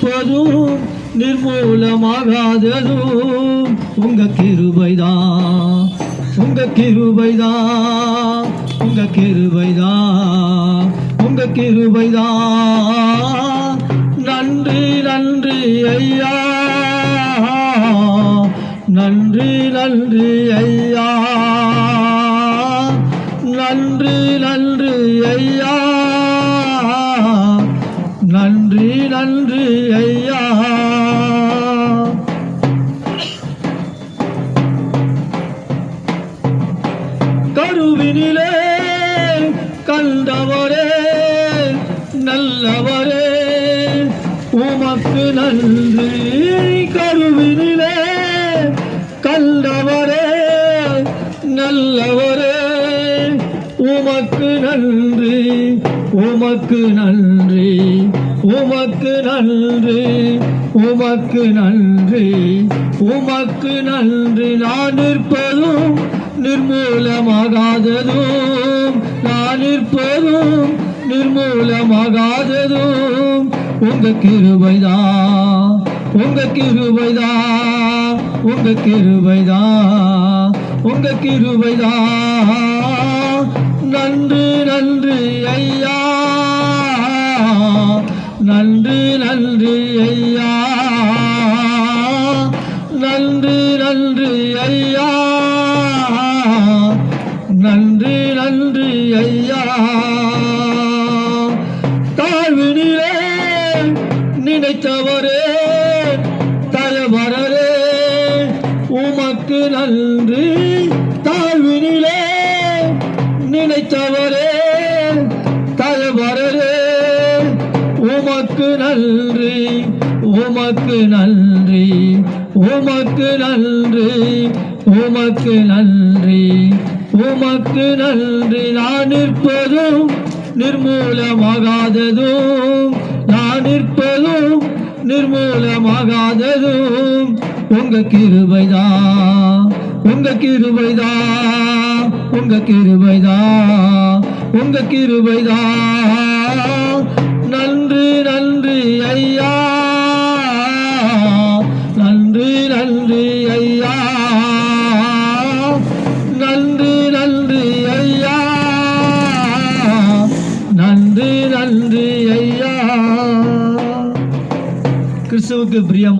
நிற்பதும் நிர்மூலமாகாததும் உங்க கிருபைதான், உங்க கிருபைதான், உங்க கிருபைதான், உங்க கிருபைதான். நன்றி நன்றி ஐயா, நன்றி நன்றி ஐயா, நன்றி நன்றி ஐயா, நன்றி நன்றி ஐயா. கருவினிலே கண்டவரே நல்லவரே உமக்கு நன்றி. கருவினிலே கண்டவரே நல்லவரே உமக்கு நன்றி, உமக்கு நன்றி, உமக்கு நன்றி, உமக்கு நன்றி, உமக்கு நன்றி. நான் நிற்பதும் நிர்மூலமாகாததும், நான் நிற்பதும் நிர்மூலமாகாததும் உங்க கிருபைதான், உங்க கிருபைதான், உங்க கிருபைதான், உங்க கிருபைதான். நன்றி நன்றி ஐயா, நன்றி நன்றி ஐயா, நன்றி நன்றி ஐயா, நன்றி நன்றி ஐயா. தாழ்வினிலே நினைத்தவரே தயவரரே உமக்கு நன்றி. தாழ்வினிலே நினைத்தவரே தயவரரே உமக்கு நன்றி, உமக்கு நன்றி, உமக்கு நன்றி, உமக்கு நன்றி, உமக்கு நன்றி. நான் நிற்பதும் நிர்மூலமாகாததும், நான் நிற்பதும் நிர்மூலமாகாததும் உங்க கிருபைதான், உங்க கிருபைதான், உங்க கிருபைதான், உங்க கிருபைதான். நன்றி நன்றி ஐயா, நன்றி நன்றி ஐயா, நன்றி நன்றி ஐயா, நன்றி நன்றி ஐயா. கிறிஸ்துவுக்கு பிரியம்.